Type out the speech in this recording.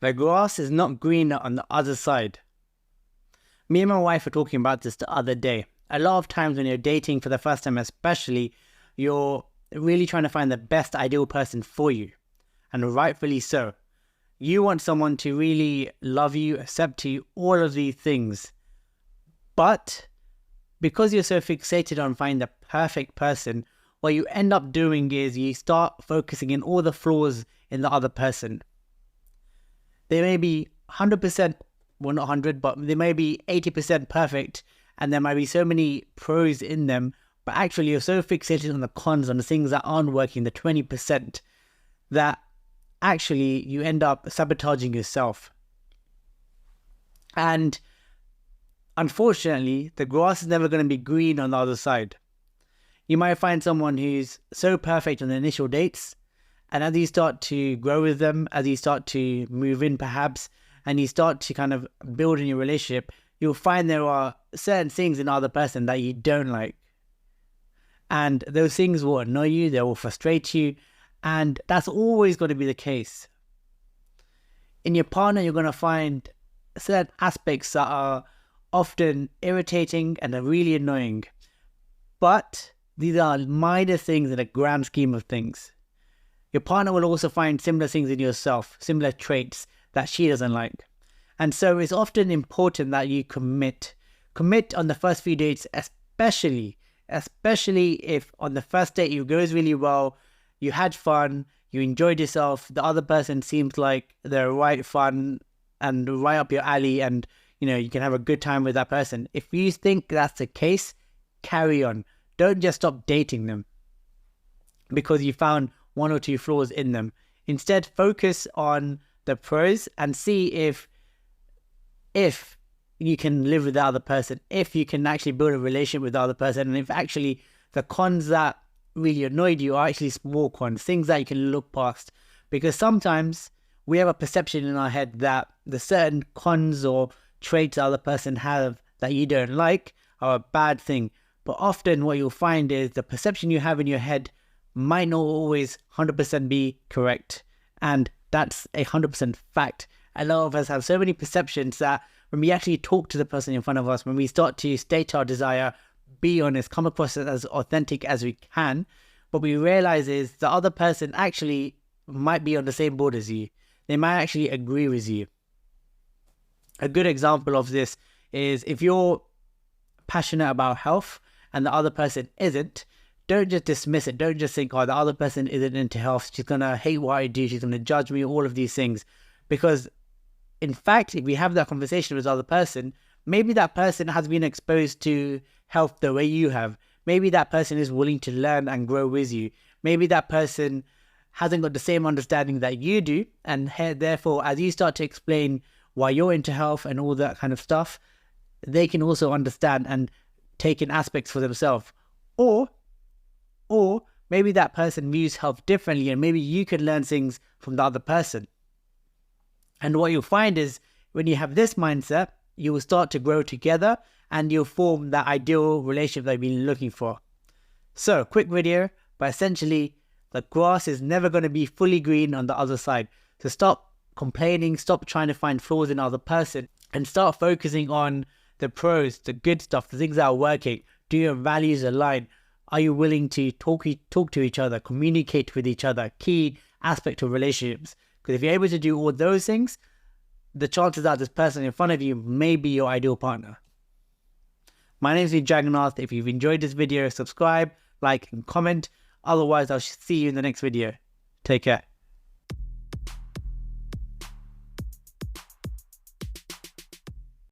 The grass is not greener on the other side. Me and my wife were talking about this the other day. A lot of times when you're dating for the first time especially, you're really trying to find the best ideal person for you. And rightfully so. You want someone to really love you, accept you, all of these things. But because you're so fixated on finding the perfect person, what you end up doing is you start focusing on all the flaws in the other person. They may be 100%, well not 100, but they may be 80% perfect, and there might be so many pros in them, but actually you're so fixated on the cons, on the things that aren't working, the 20%, that actually you end up sabotaging yourself. And unfortunately, the grass is never going to be green on the other side. You might find someone who's so perfect on the initial dates, and as you start to grow with them, as you start to move in perhaps, and you start to kind of build in your relationship, you'll find there are certain things in the other person that you don't like. And those things will annoy you, they will frustrate you, and that's always going to be the case. In your partner, you're going to find certain aspects that are often irritating and are really annoying. But these are minor things in the grand scheme of things. Your partner will also find similar things in yourself, similar traits that she doesn't like. And so it's often important that you commit. Commit on the first few dates, especially if on the first date it goes really well, you had fun, you enjoyed yourself, the other person seems like they're right fun and right up your alley, and you can have a good time with that person. If you think that's the case, carry on. Don't just stop dating them because you found one or two flaws in them. Instead, focus on the pros and see if you can live with the other person, if you can actually build a relationship with the other person, and if actually the cons that really annoyed you are actually small cons, things that you can look past. Because sometimes we have a perception in our head that the certain cons or traits the other person have that you don't like are a bad thing. But often what you'll find is the perception you have in your head might not always 100% be correct. And that's 100% fact. A lot of us have so many perceptions that when we actually talk to the person in front of us, when we start to state our desire, be honest, come across as authentic as we can, what we realize is the other person actually might be on the same board as you. They might actually agree with you. A good example of this is if you're passionate about health and the other person isn't, don't just dismiss it. Don't just think, oh, the other person isn't into health, she's going to hate what I do, she's going to judge me, all of these things. Because in fact, if we have that conversation with the other person, maybe that person has been exposed to health the way you have. Maybe that person is willing to learn and grow with you. Maybe that person hasn't got the same understanding that you do, and therefore, as you start to explain why you're into health and all that kind of stuff, they can also understand and take in aspects for themselves. Or maybe that person views health differently, and maybe you can learn things from the other person. And what you'll find is when you have this mindset, you will start to grow together and you'll form that ideal relationship that you've been looking for. So, quick video, but essentially, the grass is never going to be fully green on the other side. So stop complaining, stop trying to find flaws in the other person, and start focusing on the pros, the good stuff, the things that are working. Do your values align? Are you willing to talk to each other, communicate with each other? Key aspect of relationships. Because if you're able to do all those things, the chances are this person in front of you may be your ideal partner. My name is Jagannath. If you've enjoyed this video, subscribe, like, and comment. Otherwise, I'll see you in the next video. Take care.